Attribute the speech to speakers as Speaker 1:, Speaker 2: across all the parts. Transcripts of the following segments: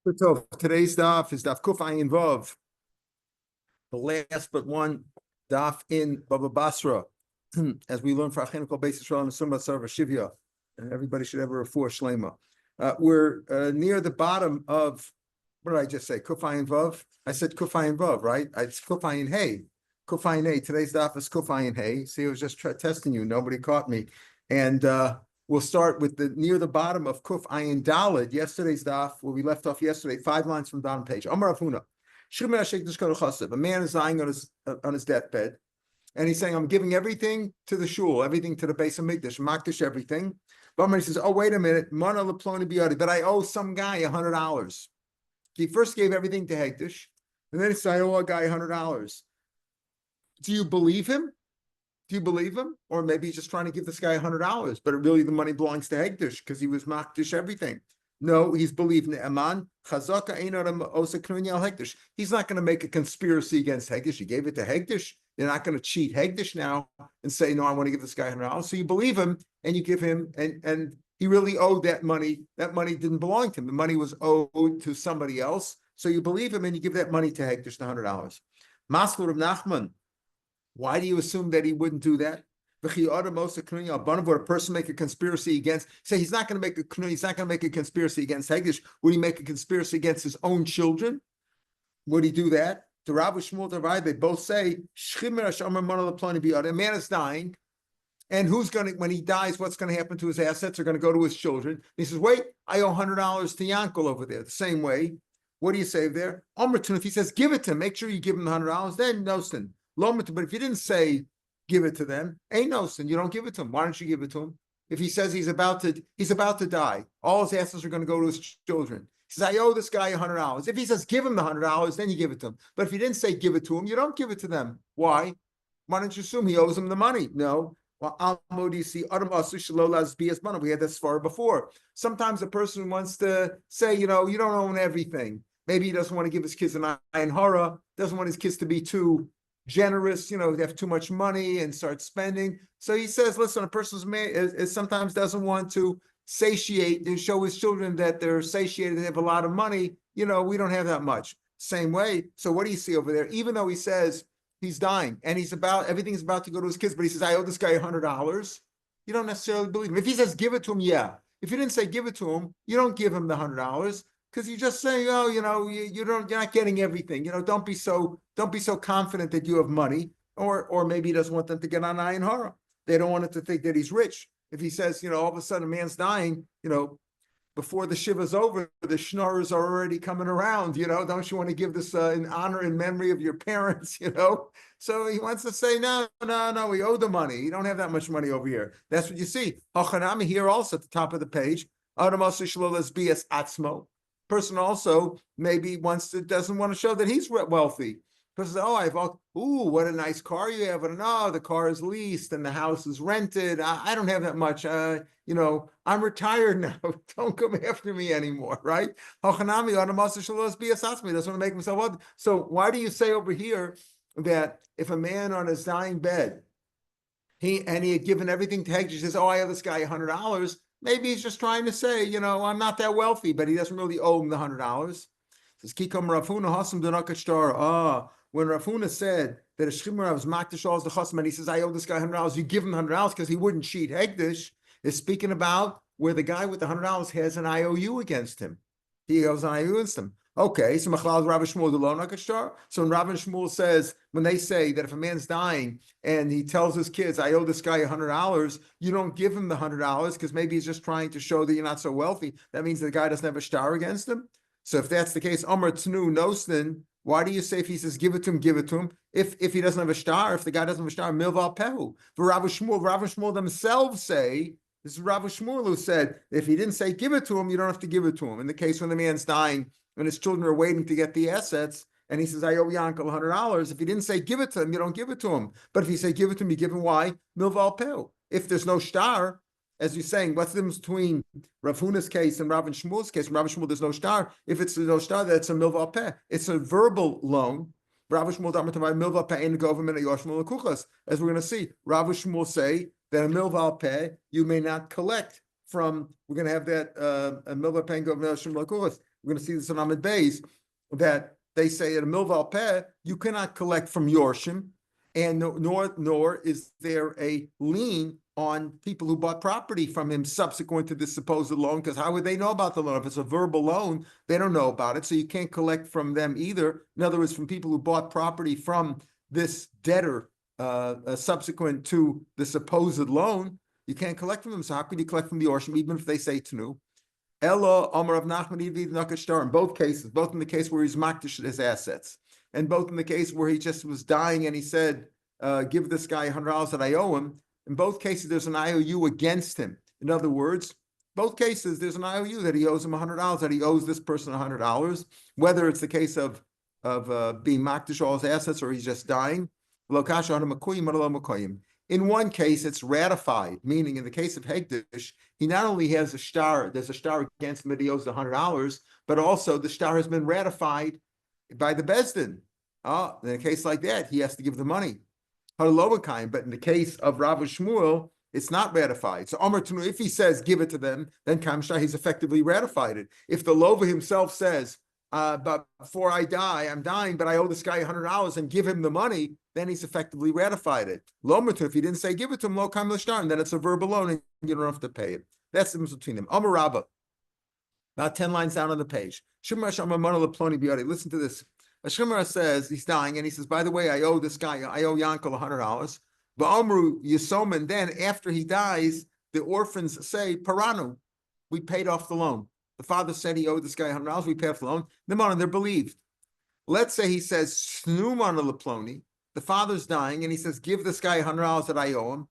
Speaker 1: So today's daf is daf Kuf Ayin Vav, the last but one daf in Baba Basra, as we learn for Achinical basis on the Summah Sarva Shivya, and everybody should have a refuah shlema. We're near the bottom of, what did I just say? Kuf Ayin Vav. I said Kuf Ayin Vav, right? It's Kuf Ayin Hey. Kuf Ayin Hey. Today's daf is Kuf Ayin Hey. See, I was just testing you. Nobody caught me, and we'll start with near the bottom of Kuf Ayin Dalid, yesterday's daf, where we left off yesterday, 5 lines from the bottom page. Amar Avuna. A man is lying on his deathbed, and he's saying, I'm giving everything to the shul, everything to the base of Mikdash, Makdash, everything. But he says, oh, wait a minute, Mana Leploni Biyadi, but I owe some guy $100. He first gave everything to Hekdesh, and then he said, I owe a guy $100. Do you believe him? Do you believe him? Or maybe he's just trying to give this guy $100, but really the money belongs to Hekdesh because he was Makdish everything. No, he's believing Aman. Chazaka Hekdesh. He's not going to make a conspiracy against Hekdesh. He gave it to Hekdesh. You're not going to cheat Hekdesh now and say, no, I want to give this guy $100. So you believe him and you give him, and he really owed that money. That money didn't belong to him. The money was owed to somebody else. So you believe him and you give that money to Hekdesh, the $100. Maskul of Nachman. Why do you assume that he wouldn't do that? Would a person make a conspiracy against? Say he's not going to make a conspiracy against Hekdesh. Would he make a conspiracy against his own children? Would he do that? The Rav Shmuel, they both say a man is dying, and when he dies, what's going to happen to his assets? Are going to go to his children. He says, "Wait, I owe $100 to Yankel over there." The same way. What do you say there? If he says, "Give it to him," make sure you give him the $100. Then no sin. But if you didn't say give it to them, ain't no sin. You don't give it to him. Why don't you give it to him? If he says he's about to die, all his assets are going to go to his children. He says, I owe this guy $100. If he says give him the $100, then you give it to him. But if you didn't say give it to him, you don't give it to them. Why? Why don't you assume he owes him the money? No. Well, we had this far before. Sometimes a person wants to say, you don't own everything. Maybe he doesn't want to give his kids an ayin hara, doesn't want his kids to be too generous, they have too much money and start spending. So he says, listen, a person's man sometimes doesn't want to satiate and show his children that they're satiated, they have a lot of money. We don't have that much. Same way. So what do you see over there? Even though he says he's dying and everything's about to go to his kids, but he says, I owe this guy $100. You don't necessarily believe him. If he says give it to him, yeah. If you didn't say give it to him, you don't give him the $100. Because you're just saying, you're not getting everything. Don't be so confident that you have money, or maybe he doesn't want them to get on ayin hara. They don't want it to think that he's rich. If he says, all of a sudden a man's dying, before the shiva's over, the schnorrers are already coming around. Don't you want to give this in honor and memory of your parents? So he wants to say, no, we owe the money. You don't have that much money over here. That's what you see. Hachanami here also at the top of the page. Person also maybe doesn't want to show that he's wealthy. Person says, what a nice car you have. And no, the car is leased and the house is rented. I don't have that much. I'm retired now. Don't come after me anymore, right? Doesn't want to make himself wealthy. So why do you say over here that if a man on his dying bed, he had given everything to Hekdesh, he says, I owe this guy $100. Maybe he's just trying to say, I'm not that wealthy, but he doesn't really owe him the $100. Says Kikom Rafuna Hasam Dunakashtar. When Rafuna said that a Shchimra was Makdash as the Chasam, and he says, I owe this guy $100, you give him $100 because he wouldn't cheat Hekdesh, is speaking about where the guy with the $100 has an IOU against him. He owes an IOU against him. Okay, so Machlal Rav Shmuel Nakashtar. So when Rav Shmuel says, when they say that if a man's dying and he tells his kids, I owe this guy $100, you don't give him the $100 because maybe he's just trying to show that you're not so wealthy. That means the guy doesn't have a star against him. So if that's the case, Amar Tnu Nosnin, why do you say if he says give it to him, give it to him? If he doesn't have a star, if the guy doesn't have a star, Milval Pehu. For Rav Shmuel themselves say, this is Rav Shmuel who said, if he didn't say give it to him, you don't have to give it to him. In the case when the man's dying, when his children are waiting to get the assets, and he says, I owe Yankel $100. If he didn't say give it to him, you don't give it to him. But if you say give it to him, you give him why? Milval Pehu. If there's no star, as you're saying, what's the difference between Rav Huna's case and Rav Shmuel's case? In Rav Shmuel, there's no star. If it's no star, that's a Milval Peh. It's a verbal loan. Rav Shmuel Milval Peh in government of Yoshmuel Kuchas. As we're going to see, Rav Shmuel say that a Milval Peh you may not collect from, we're going to have that, Milva Pengo, we're going to see this on Ahmed Bays, that they say at a Milval Peh, you cannot collect from Yorshim, and nor is there a lien on people who bought property from him subsequent to this supposed loan, because how would they know about the loan? If it's a verbal loan, they don't know about it, so you can't collect from them either. In other words, from people who bought property from this debtor subsequent to the supposed loan, you can't collect from them. So how could you collect from the Yorshim, even if they say Tnu? Ella Amar of Nachman Nakashtar, in both cases, both in the case where he's makdish his assets, and both in the case where he just was dying and he said, give this guy $100 that I owe him. In both cases, there's an IOU against him. In other words, both cases, there's an IOU that he owes him $100, that he owes this person $100, whether it's the case of being makdish all his assets or he's just dying. In one case, it's ratified, meaning in the case of Hegdish, he not only has a shtar, there's a shtar against him that he owes the $100, but also the shtar has been ratified by the Bezdin. In a case like that, he has to give the money. But in the case of Rav Shmuel, it's not ratified. So Amar Tunu, if he says give it to them, then Kamshah, he's effectively ratified it. If the Lova himself says, but before I die, I'm dying, but I owe this guy $100 and give him the money, then he's effectively ratified it. Lomatu, if he didn't say give it to him, lo kam l'shtar, then it's a verbal loan and you don't have to pay it. That's the difference between them. Amar Rabba, about 10 lines down on the page. Listen to this. Shimra says he's dying, and he says, by the way, I owe this guy, I owe Yankel $100. But Amru Yisoman, then after he dies, the orphans say, Paranu, we paid off the loan. The father said he owed this guy $100, we paid off the loan. They're believed. Let's say he says, Snumana Laploni, the father's dying, and he says, give this guy $100 that I owe him.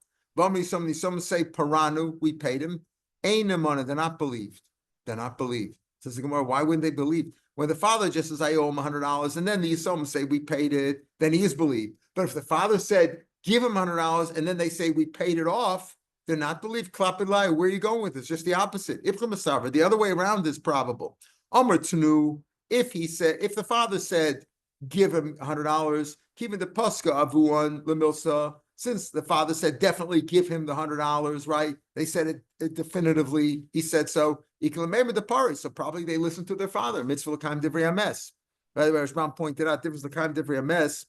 Speaker 1: Some say, Paranu, we paid him. Ainamana, they're not believed. They're not believed. Says the Gemara, why wouldn't they believe? When the father just says, I owe him $100, and then the Yisomim say, we paid it, then he is believed. But if the father said, give him $100, and then they say, we paid it off, they're not believed. Klap and lie. Where are you going with this? Just the opposite. The other way around is probable. Amr Tanu, if the father said, give him $100, keep the Paska Avuan Lemilsa, since the father said, definitely give him the $100, right? They said it definitively. He said so. He can remember the party, so probably they listened to their father. Mitzvah l'kaim divrei hames. By the way, Rashbam pointed out, difference l'kaim divrei hames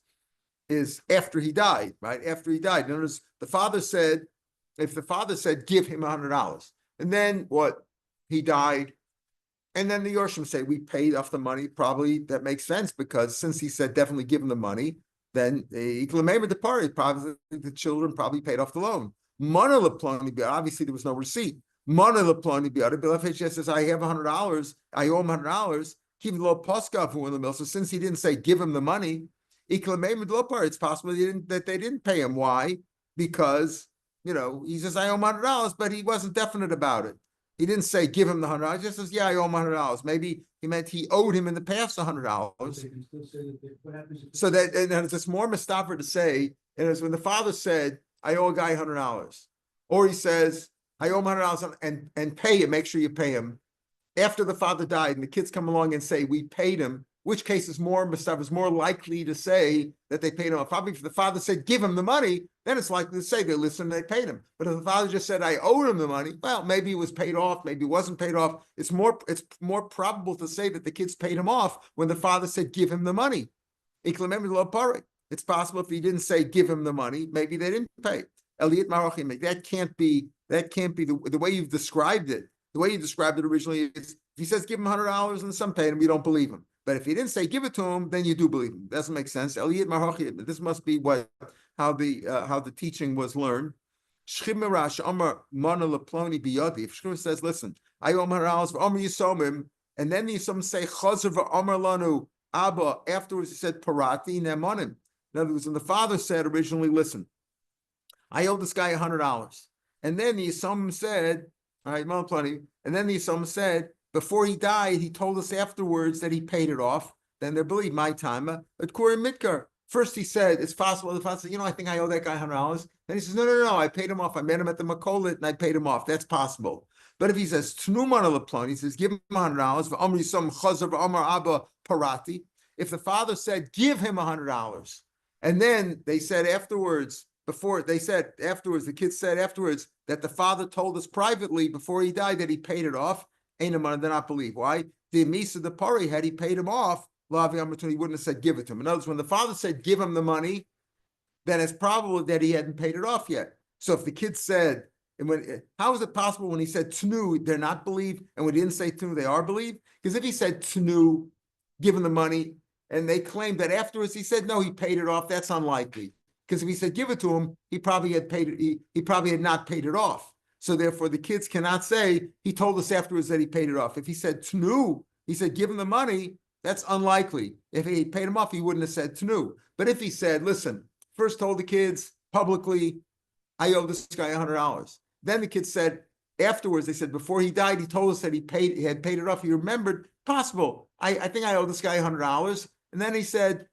Speaker 1: is after he died, right? After he died. In other words, the father said, if the father said, give him $100, and then what? He died, and then the Yorshim say, we paid off the money. Probably that makes sense because since he said definitely give him the money, then the party, probably the children probably paid off the loan. Obviously there was no receipt. Says, I have $100, I owe him $100, keep the low Paskav in the mill. So since he didn't say give him the money, it's possible that they didn't pay him. Why? Because he says I owe him $100, but he wasn't definite about it. He didn't say give him the $100. He just says, yeah, I owe him $100. Maybe he meant he owed him in the past $100. So that, and it's more mustafa to say, and it's when the father said, I owe a guy $100, or he says, I owe him $100 and pay him, make sure you pay him. After the father died and the kids come along and say, we paid him, which case is more mustafa, is more likely to say that they paid him. Probably if the father said, give him the money, then it's likely to say they listened and they paid him. But if the father just said, I owed him the money, well, maybe it was paid off, maybe it wasn't paid off. It's more probable to say that the kids paid him off when the father said, give him the money. It's possible if he didn't say, give him the money, maybe they didn't pay. That can't be the way you've described it. The way you described it originally is if he says, give him $100 and some paid him, you don't believe him. But if he didn't say give it to him, then you do believe him. Doesn't make sense. This must be how the teaching was learned. If Shmuel says, listen, I owe him $100 for Omer Yisomim, and then the Yisomim say Chazer v'Omer Lanu Abba. Afterwards, he said Parati Nemonim. In other words, when the father said originally, listen, I owe this guy $100, and then the Yisomim said, all right, Ploni, and then the Yisomim said, before he died, he told us afterwards that he paid it off. Then they believe my time at Kurim Mitkar. First he said, it's possible. The father said, I think I owe that guy $100. Then he says, no, I paid him off. I met him at the Makolit and I paid him off. That's possible. But if he says, Tnuman al he says, give him $100, v'amri some chazav v'amar abba parati. If the father said, give him $100, and then they said afterwards, the kids said afterwards that the father told us privately before he died that he paid it off, ain't a money, they're not believe. Why? The Misa the Pari, had he paid him off, he wouldn't have said give it to him. In other words, when the father said give him the money, then it's probable that he hadn't paid it off yet. So if the kid said, how is it possible when he said tnu, they're not believed, and when he didn't say tnu, they are believed? Because if he said tnu, give him the money, and they claimed that afterwards he said no, he paid it off, that's unlikely. Because if he said give it to him, he probably had paid it. He probably had not paid it off. So therefore, the kids cannot say he told us afterwards that he paid it off. If he said tnu, he said give him the money. That's unlikely. If he paid him off, he wouldn't have said tnu. But if he said, listen, first told the kids publicly, I owe this guy $100. Then the kids said afterwards, they said before he died, he told us that he had paid it off. He remembered, possible. I think I owe this guy $100. And then he said,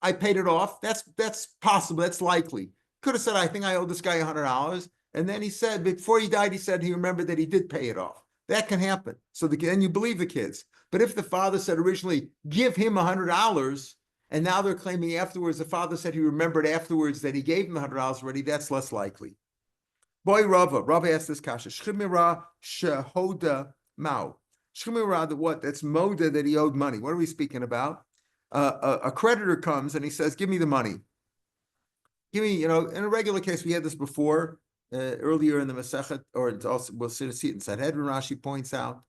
Speaker 1: I paid it off. That's possible. That's likely. Could have said, I think I owe this guy $100. And then he said, before he died, he said he remembered that he did pay it off. That can happen. So then you believe the kids. But if the father said originally, give him $100, and now they're claiming afterwards, the father said he remembered afterwards that he gave him $100 already, that's less likely. Boy, Rava asked this kasha, Shchimira shehoda mao. Shchimira, what? That's moda that he owed money. What are we speaking about? A creditor comes and he says, give me the money. Give me, in a regular case, we had this before, earlier in the Masechet, or it's also, we'll see it in Sanhedrin, Rashi points out.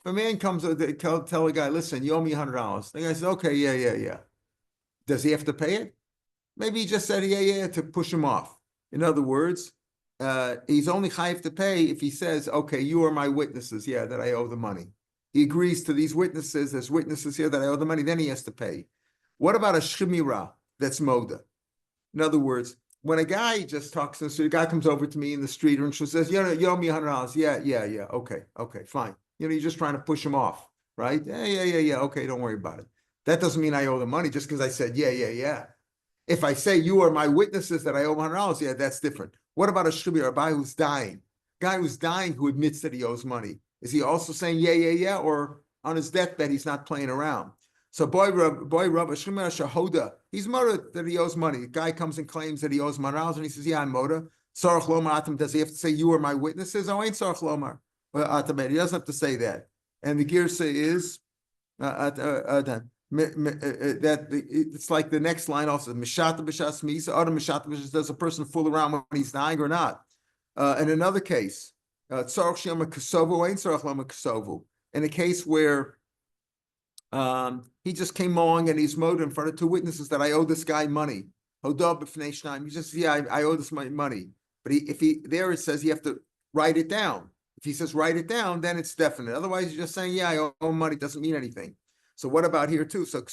Speaker 1: If a man comes, tell a guy, listen, you owe me $100. The guy says, okay, yeah. Does he have to pay it? Maybe he just said, yeah, to push him off. In other words, he's only chayiv to pay if he says, okay, you are my witnesses, that I owe the money. He agrees to these witnesses, there's witnesses here that I owe the money, then he has to pay. What about a shchimira that's moda? In other words, when a guy just talks to us, so the guy comes over to me in the street and says, you owe me $100. Yeah, okay, fine. You're just trying to push him off, right? Yeah, okay, don't worry about it. That doesn't mean I owe the money just because I said, yeah. If I say you are my witnesses that I owe $100, that's different. What about a shchimira, a guy who's dying? Guy who's dying who admits that he owes money. Is he also saying, yeah, or on his deathbed, he's not playing around? So boy, Rav, Shemar Shahoda, he's moda that he owes money. The guy comes and claims that he owes $100, and he says, yeah, I'm moda. Sarach Lomar Atam, does he have to say, you are my witnesses? Oh, ain't Sarach Lomar Atam. He doesn't have to say that. And the Girsa is, that it's like the next line also, Mishata B'shas Misa, Adam Mishata B'shas, does a person fool around when he's dying or not? In another case, in a case where he just came along and he's moda in front of two witnesses that I owe this guy money. He just, I owe this money. But if there it says you have to write it down. If he says write it down, then it's definite. Otherwise, you're just saying, I owe money, doesn't mean anything. So what about here too? So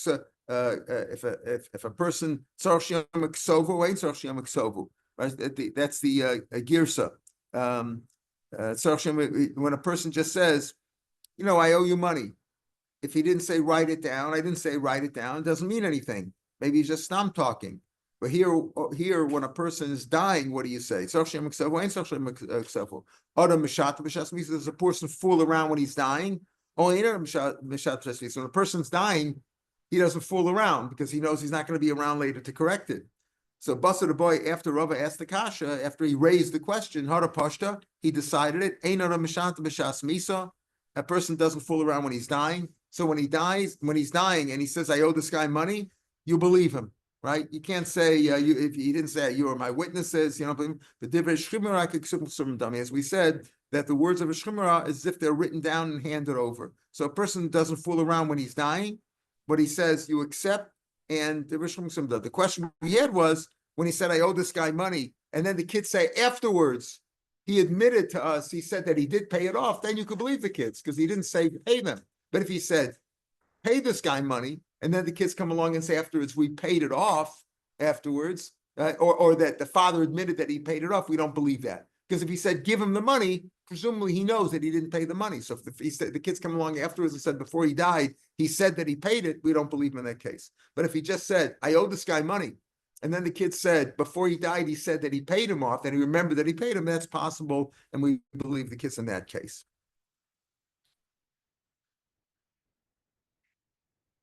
Speaker 1: if a person, right? That's the girsa. When a person just says, I owe you money. If he didn't say write it down, I didn't say write it down, it doesn't mean anything. Maybe he's just stam talking. But here, when a person is dying, what do you say? Does a person fool around when he's dying? When a person's dying, he doesn't fool around because he knows he's not going to be around later to correct it. So Basa the boy, after Rava asked the kasha, after he raised the question, Hara Pashta, he decided it. A person doesn't fool around when he's dying. So when he's dying and he says, I owe this guy money, you believe him, right? You can't say, if he didn't say, you are my witnesses, as we said, that the words of a shchimera is as if they're written down and handed over. So a person doesn't fool around when he's dying, but he says, you accept, and the question we had was, when he said, I owe this guy money, and then the kids say afterwards, he admitted to us, he said that he did pay it off, then you could believe the kids, because he didn't say pay them. But if he said, pay this guy money, and then the kids come along and say afterwards, we paid it off afterwards, or that the father admitted that he paid it off, we don't believe that. Because if he said, give him the money, presumably he knows that he didn't pay the money. So if he said, the kids come along afterwards and said, before he died, he said that he paid it, we don't believe him in that case. But if he just said, I owe this guy money, and then the kid said, before he died, he said that he paid him off, that he remembered that he paid him, that's possible, and we believe the kids in that case.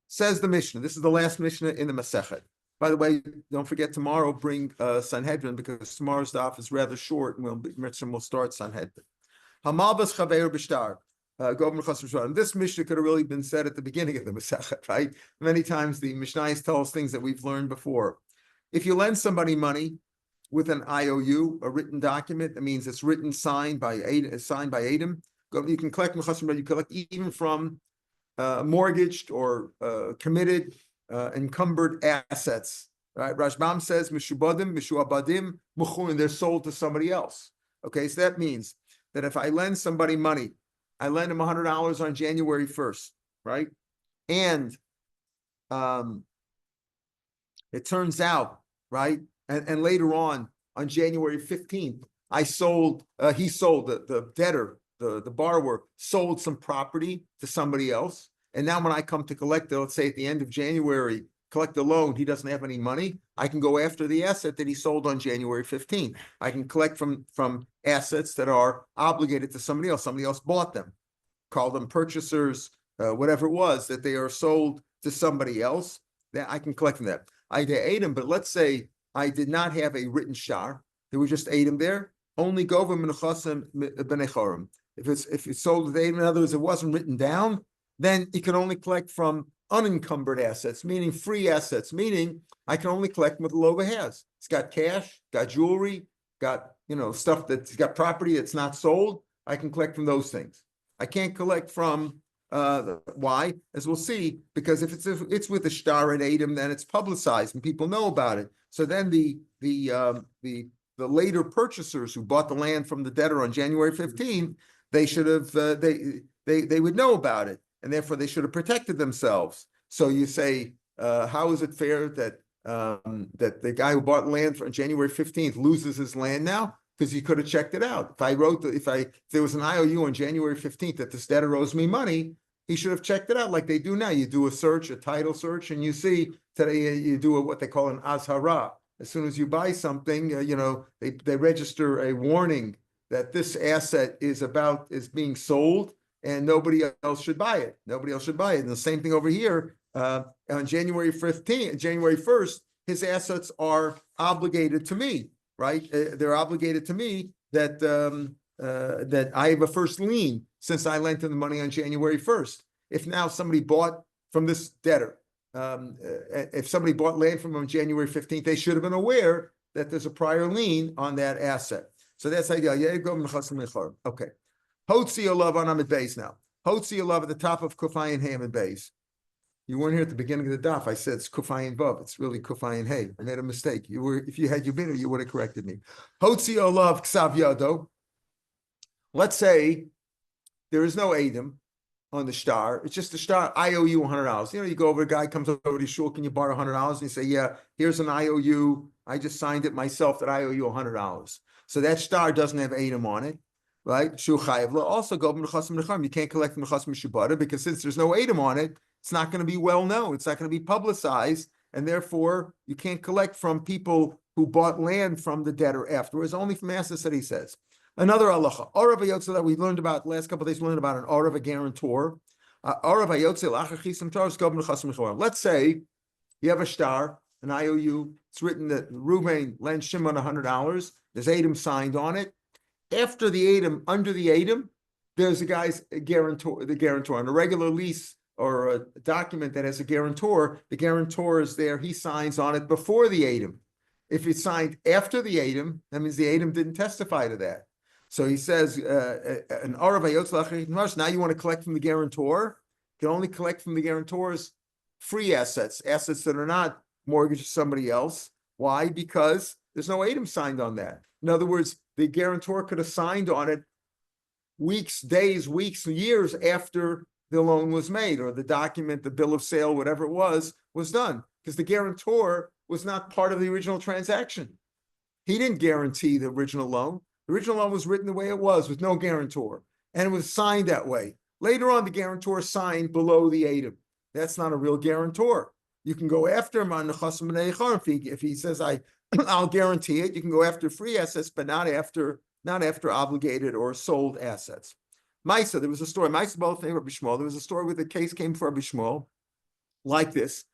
Speaker 1: Says the Mishnah, this is the last Mishnah in the Masechet. By the way, don't forget tomorrow, bring Sanhedrin, because tomorrow's daf is rather short, and we'll start Sanhedrin. Hamalbas chaver b'shtar. And this Mishnah could have really been said at the beginning of the Masechet, right? Many times the Mishnayos tell us things that we've learned before. If you lend somebody money with an IOU, a written document, that means it's written, signed by Adam. You can collect mechassim, you collect even from mortgaged or committed, encumbered assets. Right? Rashbam says mishubadim, mishuabadim, muchun, they're sold to somebody else. Okay, so that means that if I lend somebody money, I lend him $100 on January 1st, right? And it turns out, right? And later on January 15th, he sold, the debtor, the borrower sold some property to somebody else. And now when I come to collect it, let's say at the end of January, collect the loan, he doesn't have any money. I can go after the asset that he sold on January 15th. I can collect from assets that are obligated to somebody else. Somebody else bought them, call them purchasers, whatever it was, that they are sold to somebody else, that I can collect from that. I ate them, but let's say I did not have a written shar. There was just ate them there. Only gova menachasim b'nechorim. If it's sold with Adam, in other words, it wasn't written down, then you can only collect from unencumbered assets, meaning free assets, meaning I can only collect what the loba has. It's got cash, got jewelry, got stuff that's got property that's not sold. I can collect from those things. I can't collect from why, as we'll see, because if it's with a shtar and Adam, then it's publicized and people know about it. So then the later purchasers who bought the land from the debtor on January 15th, they should have they would know about it, and therefore they should have protected themselves. So you say, how is it fair that that the guy who bought land on January 15th loses his land now? Because he could have checked it out. If there was an IOU on January 15th that this debtor owes me money, he should have checked it out like they do now. You do a search, a title search, and you see today you do what they call an azhara. As soon as you buy something, they register a warning that this asset is being sold and nobody else should buy it. Nobody else should buy it. And the same thing over here on January 1st, his assets are obligated to me. Right, they're obligated to me that that I have a first lien since I lent him the money on January 1st. If now somebody bought from this debtor, if somebody bought land from him on January 15th, they should have been aware that there's a prior lien on that asset. So that's the idea. Okay. Hotzi Olav on Amid Beis now. Hotzi Olav at the top of Kufayin Ham Beis. You weren't here at the beginning of the daf. I said it's Kufayin Vav. It's really Kufayin Hey. I made a mistake. If you had been here, you would have corrected me. Hotzi Olav Ksav Yado. Let's say there is no Adam on the shtar. It's just the shtar. I owe you $100. You go over, a guy comes over to shul, can you borrow $100? And you say, yeah, here's an IOU. I just signed it myself that I owe you $100. So that shtar doesn't have Adam on it, right? Shu Chayavla. Also go you can't collect from Chasm Shubada because since there's no Adam on it, it's not going to be well known. It's not going to be publicized, and therefore you can't collect from people who bought land from the debtor afterwards, only from assets that he says. Another halacha, Orav Hayotze that we learned about last couple of days. We learned about an Orav, a guarantor. Orav Hayotze la'achachisam taros go b'nechasam mechorim. Let's say you have a shtar, an IOU. It's written that Reuven lends Shimon $100. There's Adam signed on it. After the Adam, under the Adam, there's a guy's guarantor. The guarantor on a regular lease or a document that has a guarantor, the guarantor is there, he signs on it before the Adam. If it's signed after the Adam, that means the Adam didn't testify to that. So he says, an Orav Hayotze, now you want to collect from the guarantor, you can only collect from the guarantor's free assets that are not mortgaged to somebody else. Why? Because there's no Adam signed on that. In other words, the guarantor could have signed on it weeks, days, years after the loan was made, or the document, the bill of sale, whatever it was done, because the guarantor was not part of the original transaction. He didn't guarantee the original loan. The original loan was written the way it was with no guarantor, and it was signed that way. Later on, the guarantor signed below the Adam. That's not a real guarantor. You can go after him on the Chasam B'nei if he says I'll guarantee it. You can go after free assets, but not after obligated or sold assets. Maisa, there was a story. Maisa both named Rabbi Shmuel. There was a story where the case came for Rabbi Shmuel, like this.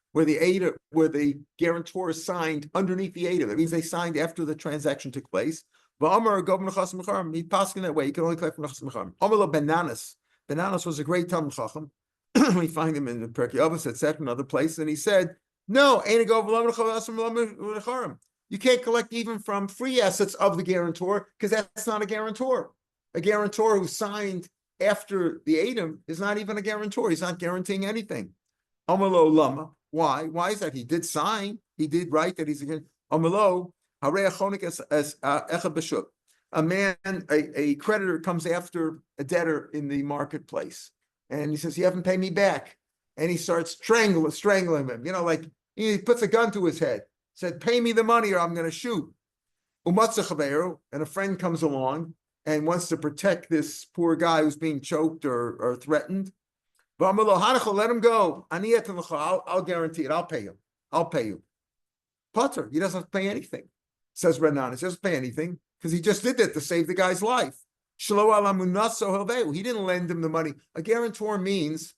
Speaker 1: where the guarantor is signed underneath the Ada. That means they signed after the transaction took place. V'amar governor chas mecharim. He passed in that way. You can only collect from chas mecharim. Amar bananas. Bananas was a great Talmud Chacham. We find him in the Perkei Avos, etc., another place, and he said, "No, ain't you can't collect even from free assets of the guarantor because that's not a guarantor. A guarantor who signed after the Adam is not even a guarantor. He's not guaranteeing anything." Amalo lama. Why? Why is that? He did sign. He did write that he's a Amalo. A man, a creditor comes after a debtor in the marketplace, and he says, "You haven't paid me back," and he starts strangling him. Like he puts a gun to his head. Said, "Pay me the money, or I'm going to shoot." And a friend comes along and wants to protect this poor guy who's being choked or threatened. Let him go. I'll guarantee it. I'll pay him. I'll pay you. Potter, he doesn't have to pay anything. Says Renan, he doesn't pay anything because he just did that to save the guy's life. He didn't lend him the money. A guarantor means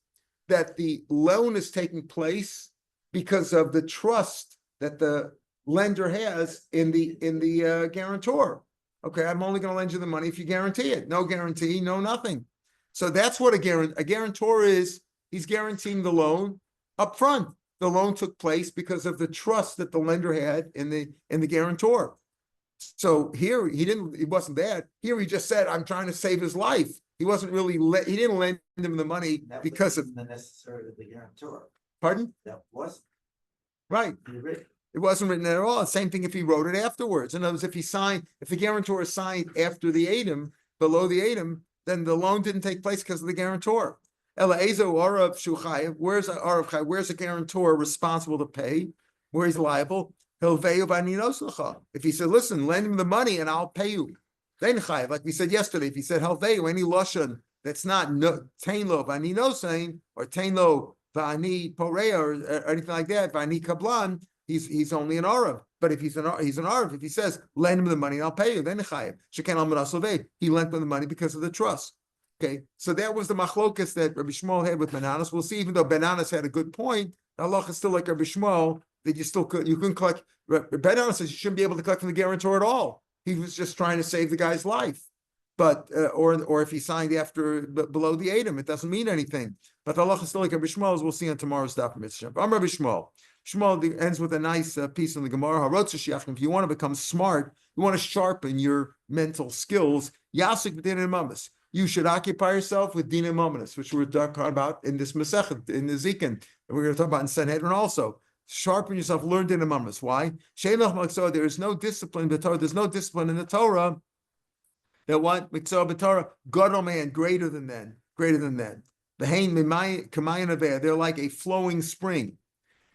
Speaker 1: that the loan is taking place because of the trust that the lender has in the guarantor. Okay, I'm only going to lend you the money if you guarantee it. No guarantee, no nothing. So that's what a guarantor is. He's guaranteeing the loan up front. The loan took place because of the trust that the lender had in the guarantor. So here he wasn't that. Here he just said, "I'm trying to save his life." He wasn't really he didn't lend him the money because of
Speaker 2: necessarily the guarantor.
Speaker 1: Pardon?
Speaker 2: That wasn't
Speaker 1: right. It wasn't written at all. Same thing if he wrote it afterwards. In other words, if the guarantor signed after the Adam, below the Adam, then the loan didn't take place because of the guarantor. Where's a guarantor responsible to pay? Where he's liable? If he said, "Listen, lend him the money and I'll pay you," then chayav, like we said yesterday, if he said halveyu, any lashon that's not tein lo v'ani nosein or tein lo v'ani poreya or anything like that, v'ani kablan, he's only an arav. But if he's an arav, if he says, "Lend him the money and I'll pay you," then chayav. Sheken al menasovei, he lent him the money because of the trust. Okay, so that was the machlokas that Rabbi Shmuel had with Bananas. We'll see, even though Bananas had a good point, the halacha is still like Rabbi Shmuel, that you couldn't collect. Bananas says you shouldn't be able to collect from the guarantor at all. He was just trying to save the guy's life. But or if he signed after below the Adam, it doesn't mean anything. But the halacha is still like Rabbi Shmuel, as we'll see on tomorrow's Daf Mitzvah. I'm Rabbi Shmuel. Shmuel ends with a nice piece in the Gemara. If you want to become smart, you want to sharpen your mental skills. Yasik b'din and mamas. You should occupy yourself with Dina Mominus, which we're talking about in this Masechet, in the Zikin. And we're going to talk about in Sanhedrin also. Sharpen yourself, learn Dina Mominus. Why? There is no discipline, there's no discipline in the Torah that what? Torah, God o' man, greater than that. They're like a flowing spring.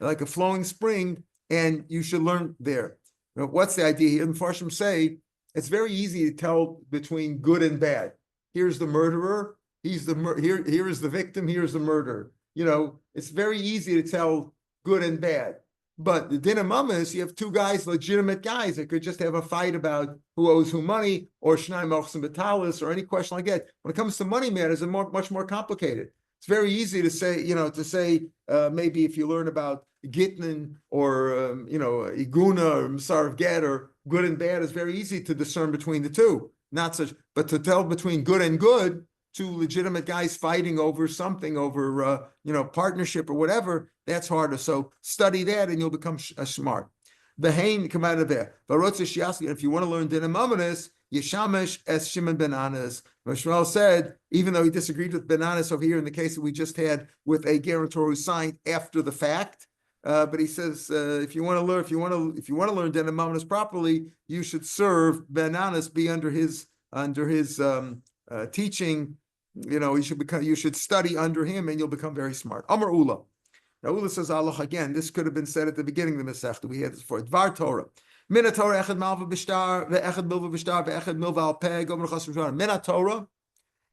Speaker 1: They're like a flowing spring, and you should learn there. Now, what's the idea here? The Farshim say it's very easy to tell between good and bad. Here's the murderer. Here is the victim. Here's the murderer. It's very easy to tell good and bad. But the din mamas, you have two guys, legitimate guys, that could just have a fight about who owes who money, or shnai mochsim betalis, or any question like that. When it comes to money matters, it's much more complicated. It's very easy to say, maybe if you learn about Gittin or Iguna or Musar of Gad or good and bad, it's very easy to discern between the two. Not such, but to tell between good and good, two legitimate guys fighting over something, over partnership or whatever, that's harder. So study that, and you'll become smart. The Hain come out of there. If you want to learn Din Mamonis, Yeshamish es Shimon ben Anas. Shmuel said, even though he disagreed with Ben Anas over here in the case that we just had with a guarantor who signed after the fact. But he says, if you want to learn Din Mamonis properly, you should serve Ben Anas, be under his teaching. You should study under him, and you'll become very smart. Amar Ula. Now Ula says, Allah again. This could have been said at the beginning of the Masechta. We had this before. Dvar Torah. Mina Torah echad malva b'shtar ve'echad milva b'shtar ve'echad milva al peg over chas v'shtar. Mina Torah.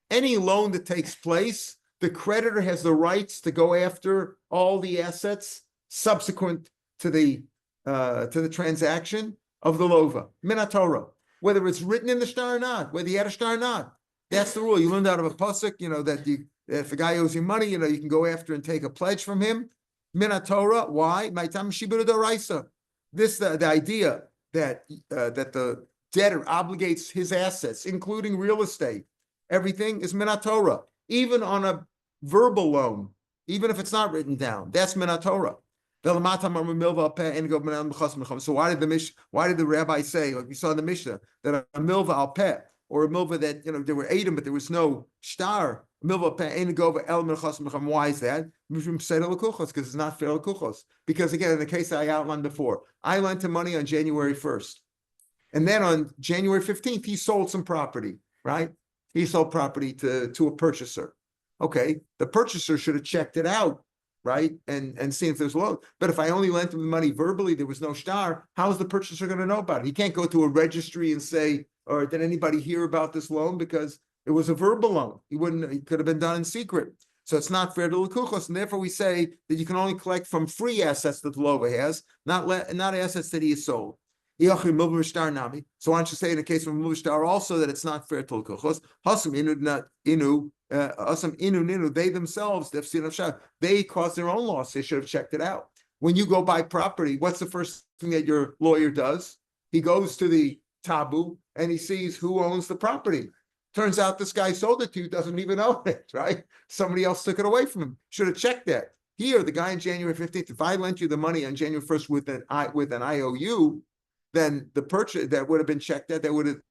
Speaker 1: Any loan that takes place, the creditor has the rights to go after all the assets subsequent to the transaction of the lova. Mina Torah. Whether it's written in the shtar or not, whether you had a shtar or not. That's the rule. You learned out of a pasuk, that if a guy owes you money, you can go after and take a pledge from him. Mina Torah. Why? My time Shibura Doraisa. This the idea that that the debtor obligates his assets, including real estate, everything is Mina Torah, even on a verbal loan, even if it's not written down. That's Mina Torah. So why did the rabbi say, like we saw in the Mishnah, that a milva al peh, or a milva that there were Edom, but there was no shtar, milva peh ain't go over el minchas mecham? Why is that? Because it's not fair lekuchos. Because again, in the case I outlined before, I lent him money on January 1st, and then on January 15th he sold some property. Right? He sold property to a purchaser. Okay, the purchaser should have checked it out. Right, and see if there's a loan. But if I only lent him the money verbally, there was no shtar, how is the purchaser going to know about it? He can't go to a registry and say, or did anybody hear about this loan? Because it was a verbal loan. It could have been done in secret. So it's not fair to lekuchos, and therefore we say that you can only collect from free assets that the lova has, not assets that he has sold. So why don't you say in the case of a shtar also that it's not fair to lekuchos? They themselves, they caused their own loss. They should have checked it out. When you go buy property, what's the first thing that your lawyer does? He goes to the tabu and he sees who owns the property. Turns out this guy sold it to you, doesn't even own it, right? Somebody else took it away from him. Should have checked that. Here, the guy on January 15th, if I lent you the money on January 1st with an IOU, then the purchase that would have been checked out, it would have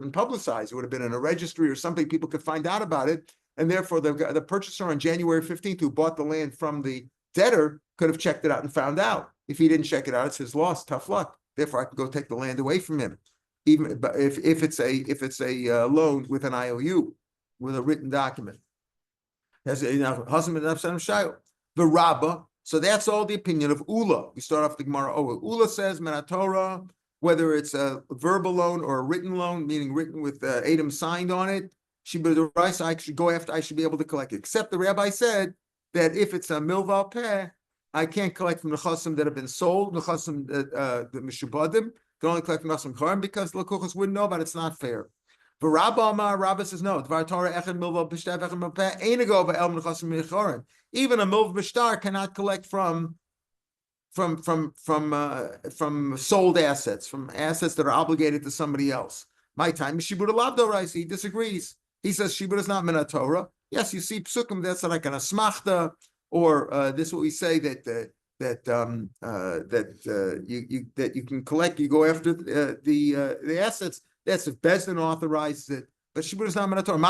Speaker 1: been publicized. It would have been in a registry or something. People could find out about it. And therefore, the purchaser on January 15th who bought the land from the debtor could have checked it out and found out. If he didn't check it out, it's his loss. Tough luck. Therefore, I can go take the land away from him, even if it's a loan with an IOU, with a written document. The Rabbah. So that's all the opinion of Ula. We start off the Gemara. Ula says Torah, whether it's a verbal loan or a written loan, meaning written with Adam signed on it, I should go after. I should be able to collect it. Except the rabbi said that if it's a milva peh, I can't collect from the chasim that have been sold. The chasim the mishubadim can only collect from chasim charim because the lekuchos wouldn't know, but it's not fair. But Rabba says no. Even a milva b'shtar cannot collect from sold assets, from assets that are obligated to somebody else. My time is Shibura Labdo Rice. He disagrees. He says Shibura is not Mina Torah. Yes, you see psukim that's like an asmachta, or this is what we say that you can collect. You go after the assets. That's if Bezdin authorizes it. But Shibura is not Mina Torah. So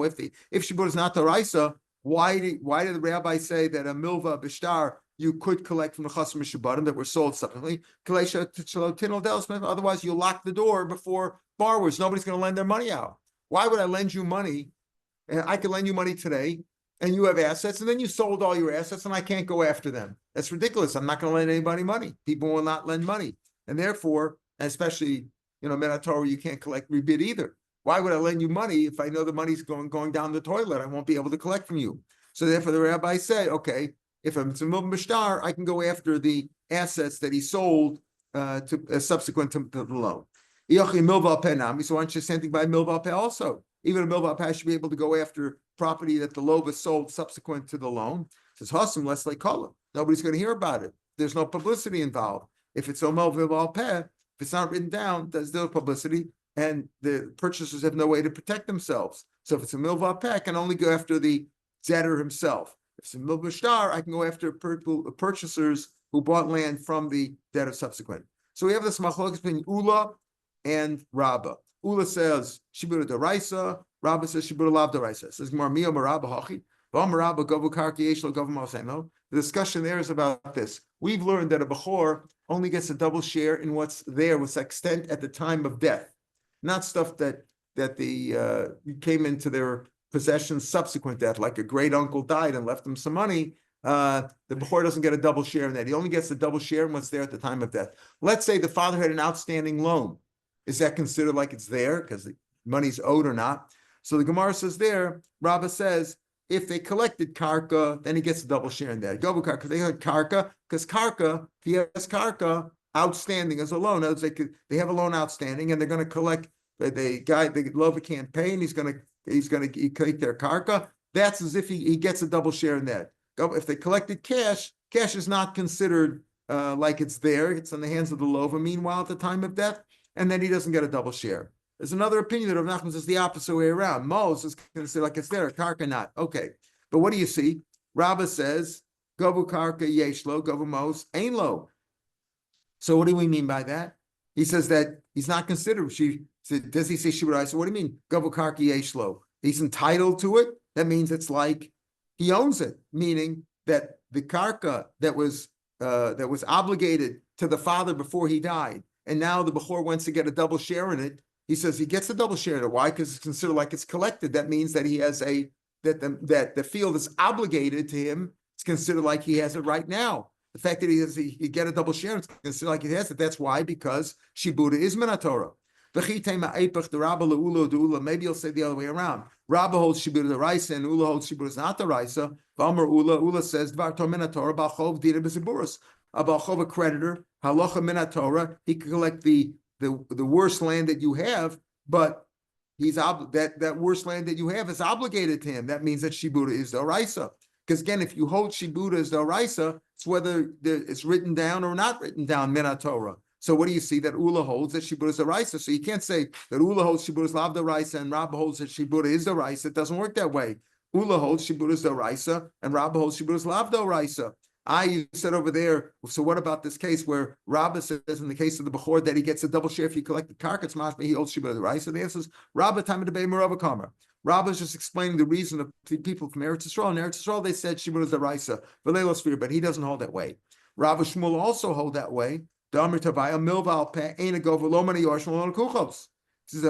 Speaker 1: if Shibura is not Toraisa, why did the rabbi say that a milva b'shtar you could collect from the chasim mishubadim that were sold subsequently? Otherwise, you lock the door before borrowers. Nobody's going to lend their money out. Why would I lend you money? And I could lend you money today, and you have assets, and then you sold all your assets, and I can't go after them. That's ridiculous. I'm not going to lend anybody money. People will not lend money, and therefore, especially Mina Torah, you can't collect rebid either. Why would I lend you money if I know the money's going down the toilet? I won't be able to collect from you. So therefore, the rabbi said, okay, if it's a milva b'shtar, I can go after the assets that he sold subsequent to the loan. So why don't you say anything by milva peh also? Even a milva peh should be able to go after property that the lova sold subsequent to the loan. It says Hasim, less like color. Nobody's going to hear about it. There's no publicity involved. If it's a milva peh, if it's not written down, there's no publicity, and the purchasers have no way to protect themselves. So if it's a milva peh, I can only go after the debtor himself. If it's a milva b'shtar, I can go after purchasers who bought land from the debtor subsequent. So we have this machlokes between Ula and Rabba. Ula says Shibura Daraisa. Rabba says Shibura Lav Daraisa. Says Gemara Miyam Rabba Hachi. Rabba Govu Karki Yeshlo Govu Maseno. The discussion there is about this. We've learned that a bechor only gets a double share in what's there, what's extent at the time of death, not stuff that the came into their possessions subsequent death, like a great uncle died and left him some money. The bechor doesn't get a double share in that. He only gets the double share in what's there at the time of death. Let's say the father had an outstanding loan. Is that considered like it's there because the money's owed or not? So the Gemara says there, Rabbah says, if they collected karka, then he gets a double share in that. Gobu karka, they had karka, because karka, if he has karka outstanding as a loan, they have a loan outstanding, and they're going to collect the lover can't pay, and he's going to take their karka. That's as if he gets a double share in that. If they collected cash, cash is not considered like it's there. It's in the hands of the lova. Meanwhile, at the time of death, and then he doesn't get a double share. There's another opinion that Rav Nachman says the opposite way around. Mos is considered like it's there, karka not. Okay, but what do you see? Rabbah says, Govu karka yeshlo, govu mos ain lo. So what do we mean by that? He says that he's not considered. Does he say shibud? So what do you mean? Govu karka yeshlo. He's entitled to it. That means it's like he owns it, meaning that the karka that was obligated to the father before he died, and now the bechor wants to get a double share in it. He says he gets a double share in it. Why? Because it's considered like it's collected. That means that he has that the field is obligated to him. It's considered like he has it right now. The fact that he get a double share, it's considered like he has it. That's why, because shibuda is minatora. Maybe you'll say the other way around. Rabba holds shibuda the raisa, and Ula holds shibuda is not the raisa. Ula says dvar tor minatora b'chov dira b'ziburos. A b'chov, a creditor, halacha minatora. He can collect the worst land that you have, but that worst land that you have is obligated to him. That means that shibuda is the raisa. Because again, if you hold shibuda as the raisa, it's whether it's written down or not written down minatora. So what do you see? That Ula holds that shibuda is the raisa. So you can't say that Ula holds shibuda is lav the raisa and Rabba holds that shibuda is the raisa. It doesn't work that way. Ula holds shibuda is the raisa and Rabba holds shibuda is lav the raisa. You said over there, so what about this case where Rabba says in the case of the Bechor that he gets a double share if he collected karkats mashma, he holds shibuda, right? So the answer is Rabba time to be Merava Karma. Rabba is just explaining the reason of the people from Eretz Yisrael. In Eretz Yisrael, they said shibuda is the raisa, but he doesn't hold that way. Rabba Shmuel also hold that way. This is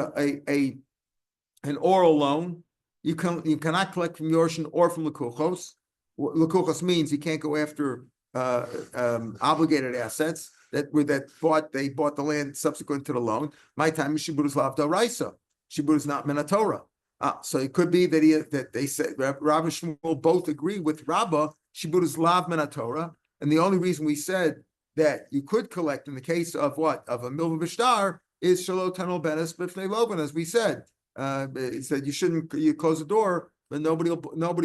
Speaker 1: an oral loan. You cannot collect from Yorshin or from Lekuchos. Lekuchos means you can't go after obligated assets they bought the land subsequent to the loan. My time is shibuda is lav d'oraisa. Shibuda is not minatora. So it could be that they said Rav and Shmuel both agree with Rabbah. Shibuda is lav minatora, and the only reason we said that you could collect in the case of a milva b'shtar is shalot tanol benes b'fnei loban, as we said. It said you close the door, but nobody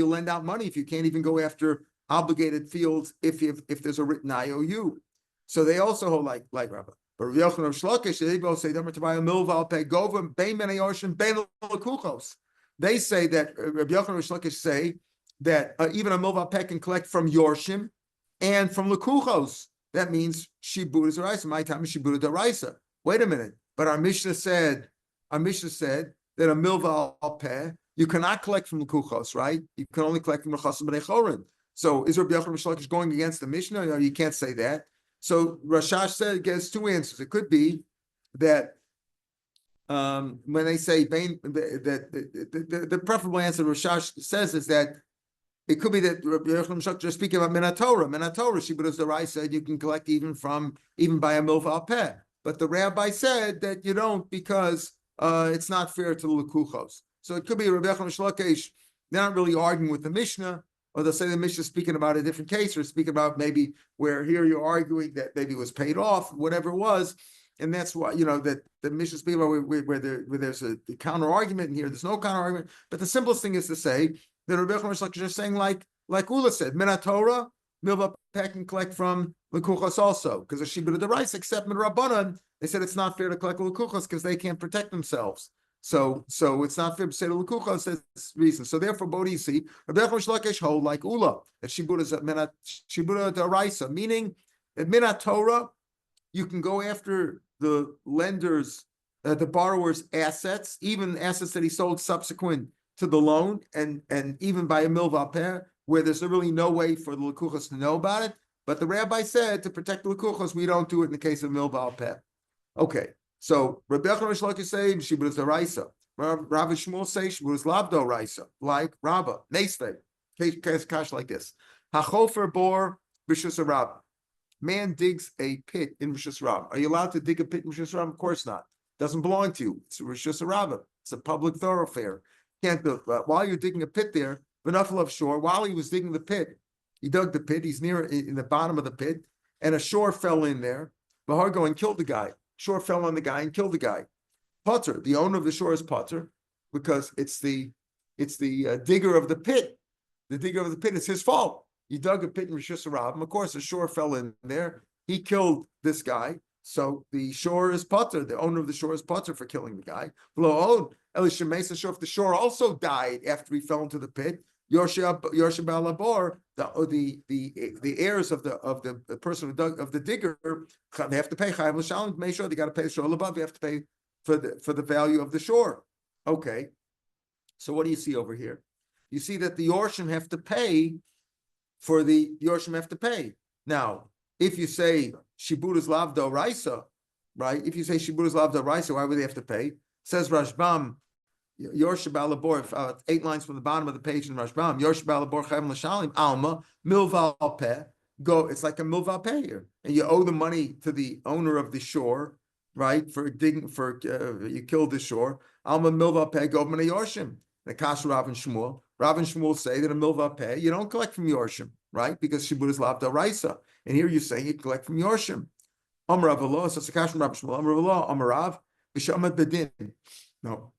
Speaker 1: will lend out money if you can't even go after obligated fields if there's a written IOU. So they also hold like Rabbah. But Rav Yochanan of Shlokish, they both say they say that Rav Yochanan of Shlokish say that even a milva peh can collect from Yorshim and from Lekuchos. That means shibuda is deraisa. My time is shibuda deraisa. Wait a minute. But our Mishnah said that a milva peh you cannot collect from Lekuchos, right? You can only collect from Lechasim b'nei chorin. So is Rabbi Yochanan Shlokish going against the Mishnah? No, you can't say that. So Rashash said it gets two answers. It could be that when they say the preferable answer Rashash says is that it could be that Rabbi Yochanan Shlokish is speaking about Minatora. Minatora, Shibuda Zarai said you can collect even by a milva peh. But the rabbi said that you don't because it's not fair to the Lekuchos. So it could be Rabbi Yochanan Shlokish. They're not really arguing with the Mishnah, or they'll say the Mishnah is speaking about a different case, or speaking about maybe where here you're arguing that maybe it was paid off, whatever it was, and that's why that the Mishnah speaking about where there's a counter argument, and here there's no counter argument. But the simplest thing is to say that Rabbi Yochanan Shlokish is saying like Ula said, Minatora, milva peh can collect from Lekuchos also because of Shibuda D'Oraisa, except Rabbanan, they said it's not fair to collect Lekuchos because they can't protect themselves. So it's not fair to say to Lekuchos. That's the reason. So therefore, what do you see? Rabbi Yochanan Shlokish hold like Ula that Shibuda is Shibuda D'Oraisa, meaning that Minatora you can go after the lender's, the borrower's assets, even assets that he sold subsequent to the loan, and even by a milva peh, where there's really no way for the Lekuchos to know about it. But the rabbi said to protect the Lekuchos, we don't do it in the case of milva peh. Okay, so Rabbi Yochanan Shlokish say Shibuda is D'Oraisa. Rav Shmuel say Shibuda is lav d'oraisa, like Rabbah. Neistei, case kash like this. Hachofer bor b'shus Rabbah. Man digs a pit in Rishus Rabbah. Are you allowed to dig a pit in Rishus Rabbah? Of course not. Doesn't belong to you. It's Rishus Rabbah. It's a public thoroughfare. Can't do it. While you're digging a pit there, Benafel shore, while he was digging the pit, he dug the pit, he's near in the bottom of the pit, and a shore fell in there. Bahargo and killed the guy. Shore fell on the guy and killed the guy. Potter, the owner of the shore is Potter, because it's the digger of the pit. The digger of the pit, it's his fault. You dug a pit in Rishus Harabim. Of course, a shore fell in there. He killed this guy. So the shore is potter. The owner of the shore is potter for killing the guy. Below, Elisha if the shore also died after he fell into the pit, Yoshia Balabor, the heirs of the person who dug, of the digger, they have to pay Chayv L'Shalom. Make sure they got to pay the shore above. They have to pay for the value of the shore. Okay. So what do you see over here? You see that the Yorshim have to pay for the Yorshim have to pay. Now, if you say Shiburas Lavdo Raisa, right? If you say Shiburas Lavdo Raisa, why would they have to pay? Says Rashbam, Yorsh Balabor, 8 lines from the bottom of the page in Rashbam, Yorsh Balabor Chayv L'Shalim, Alma, Milval Peh, go, it's like a Milval Peh here. And you owe the money to the owner of the shore, right? For digging, you killed the shore. Alma Milval Peh, go Mana Yorshim. The Kash Rav and Shmuel. Rav and Shmuel say that a Milval Peh, you don't collect from Yorshim, right? Because Shiburas Lavdo Raisa. And here you're saying you collect from Yorshim. Amar Rav Allah, so it's a Kash from Rav Shmuel. Amar Rav Allah, Amar Rav, Vishamat Bedin. No.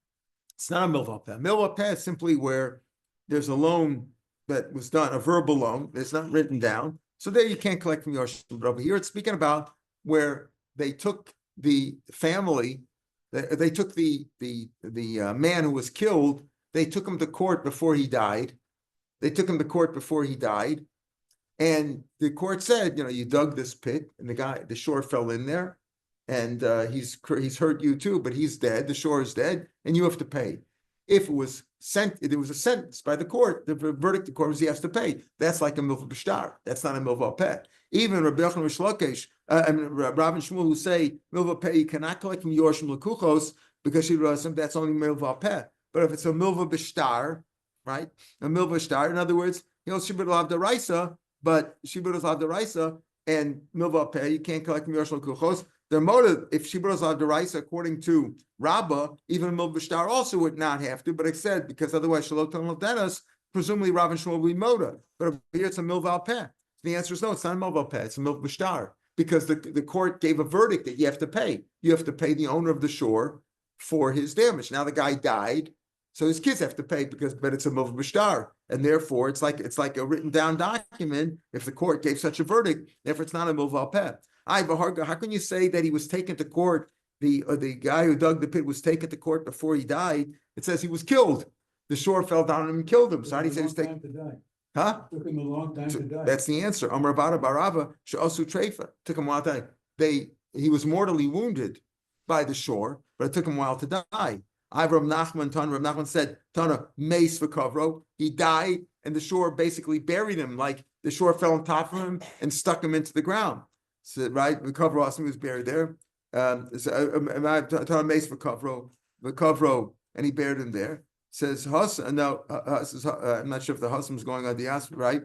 Speaker 1: It's not a milval peh. Milval peh is simply where there's a loan that was done, a verbal loan. It's not written down. So there you can't collect from your. But over here, it's speaking about where they took the family, they took the man who was killed. They took him to court before he died. And the court said, you dug this pit, and the shore fell in there. And he's hurt you too, but he's dead. The shore is dead, and you have to pay. If there was a sentence by the court, the verdict of the court was he has to pay. That's like a milva b'shtar. That's not a milva peh. Even Rabbi Yochanan Rish Lakish, Rav and Shmuel who say milva peh you cannot collect from Yorshim Lekuchos because that's only milva peh. But if it's a milva b'shtar, right? A milva b'shtar, in other words, shibud lav deraisa, but shibud lav deraisa and milva peh you can't collect from Yorshim Lekuchos. Their motive, if Shiburas Lav Deraisa, according to Rabbah, even a Milva B'shtar also would not have to, but it said, because otherwise Shalot Talmud, presumably Rav and Shmuel will be motive. But here it's a Milva Peh. The answer is no, it's not a Milva Peh, it's a Milva B'shtar. Because the court gave a verdict that you have to pay. You have to pay the owner of the shore for his damage. Now the guy died, so his kids have to pay but it's a Milva B'shtar. And therefore it's like a written down document if the court gave such a verdict, therefore it's not a Milva Peh. How can you say that he was taken to court? The guy who dug the pit was taken to court before he died. It says he was killed. The shore fell down on him and killed him. So how do you say he was taken? Huh?
Speaker 2: It took him a long time to die.
Speaker 1: That's the answer. Amar Bada Barava Sha'asu Treifa. Took him a while to die. He was mortally wounded by the shore, but it took him a while to die. Rav Nachman said, Tana Mace V'Kavro. He died, and the shore basically buried him. Like the shore fell on top of him and stuck him into the ground. So, right, the Kavro was buried there. The Kavro, and he buried him there. Says I'm not sure if the Hassam is going on the aspect, right?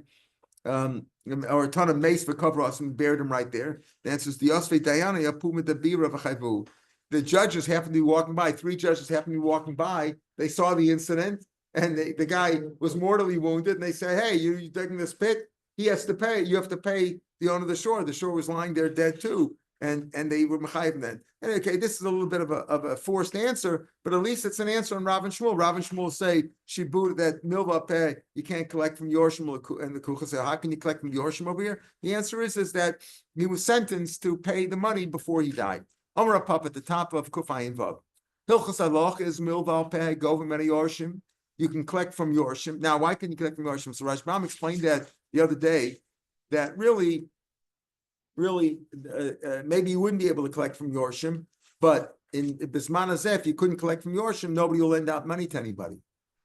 Speaker 1: Or a ton of mace for Kavro buried him right there. The answer is the Yosfe Dayana Yapuma the Bira V'Chayvu. The judges happened to be walking by. 3 judges happened to be walking by. They saw the incident, and the guy was mortally wounded. And they say, "Hey, you digging this pit? He has to pay. You have to pay the owner of the shore." The shore was lying there dead too, and they were mechayim then. And okay, this is a little bit of a forced answer, but at least it's an answer on Rav and Shmuel. Rav and Shmuel say shibud that milva peh you can't collect from Yorshim, and the Kucha say, how can you collect from Yorshim over here? The answer is that he was sentenced to pay the money before he died. Amar Pap at the top of Kufayin Vav. Hilchas Aloch is milva peh govim many Yorshim. You can collect from Yorshim. Now, why can you collect from Yorshim? So Rashbam explained that the other day, that really, maybe you wouldn't be able to collect from Yorshim, but in Bisman Azeh, if you couldn't collect from Yorshim, nobody will lend out money to anybody.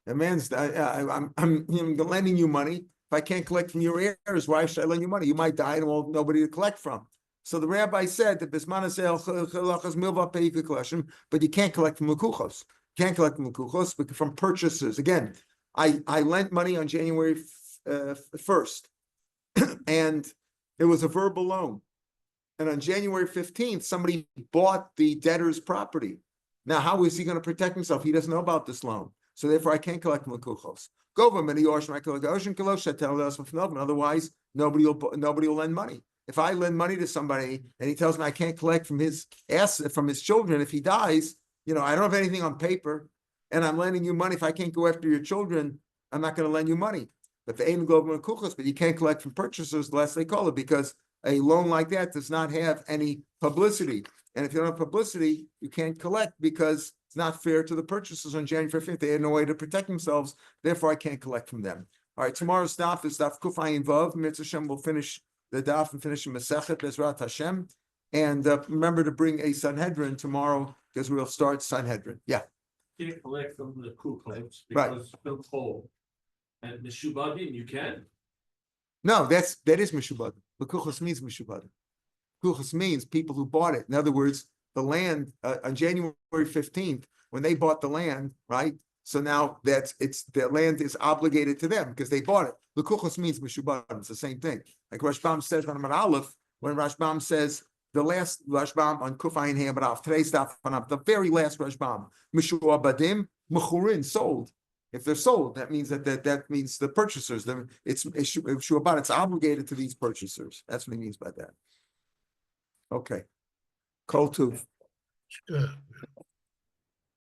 Speaker 1: The man's, I'm lending you money. If I can't collect from your heirs, why should I lend you money? You might die and we'll nobody to collect from. So the rabbi said that Bisman Azeh, you could collect them, but you can't collect from Mekuchos. Can't collect from Mekuchos, but from purchases. Again, I lent money on January 1st, and it was a verbal loan. And on January 15th, somebody bought the debtor's property. Now, how is he going to protect himself? He doesn't know about this loan. So therefore, I can't collect Mekuchos. Otherwise, nobody will lend money. If I lend money to somebody and he tells me I can't collect from his children if he dies, I don't have anything on paper, and I'm lending you money. If I can't go after your children, I'm not going to lend you money. But the ain't government kuchas, but you can't collect from purchasers unless they call it, because a loan like that does not have any publicity. And if you don't have publicity, you can't collect because it's not fair to the purchasers on January 15th. They had no way to protect themselves. Therefore, I can't collect from them. All right, tomorrow's daf is daf Kuf Ayin Vav. Mitzvah Hashem will finish the daf and finish the Masechet Bezrat Hashem. And remember to bring a Sanhedrin tomorrow because we'll start Sanhedrin. Yeah.
Speaker 3: You can't collect from the kuklets
Speaker 1: Right.
Speaker 3: because it's built whole. And the shubadim, you can.
Speaker 1: No, that is Meshubad. Lekuchos means Meshubad. Lekuchos means people who bought it. In other words, the land on January 15th, when they bought the land, right? So now the land is obligated to them because they bought it. Lekuchos means Meshubad. It's the same thing. Like Rashbam says on Amar Aleph, when Rashbam says the last Rashbam on Kufayin Hamarav, today's daf on the very last Rashbam, Meshuabadim, Mechurin, sold. If they're sold, that means that means the purchasers. It's Shuabat. It's obligated to these purchasers. That's what he means by that. Okay. Kol Tuv.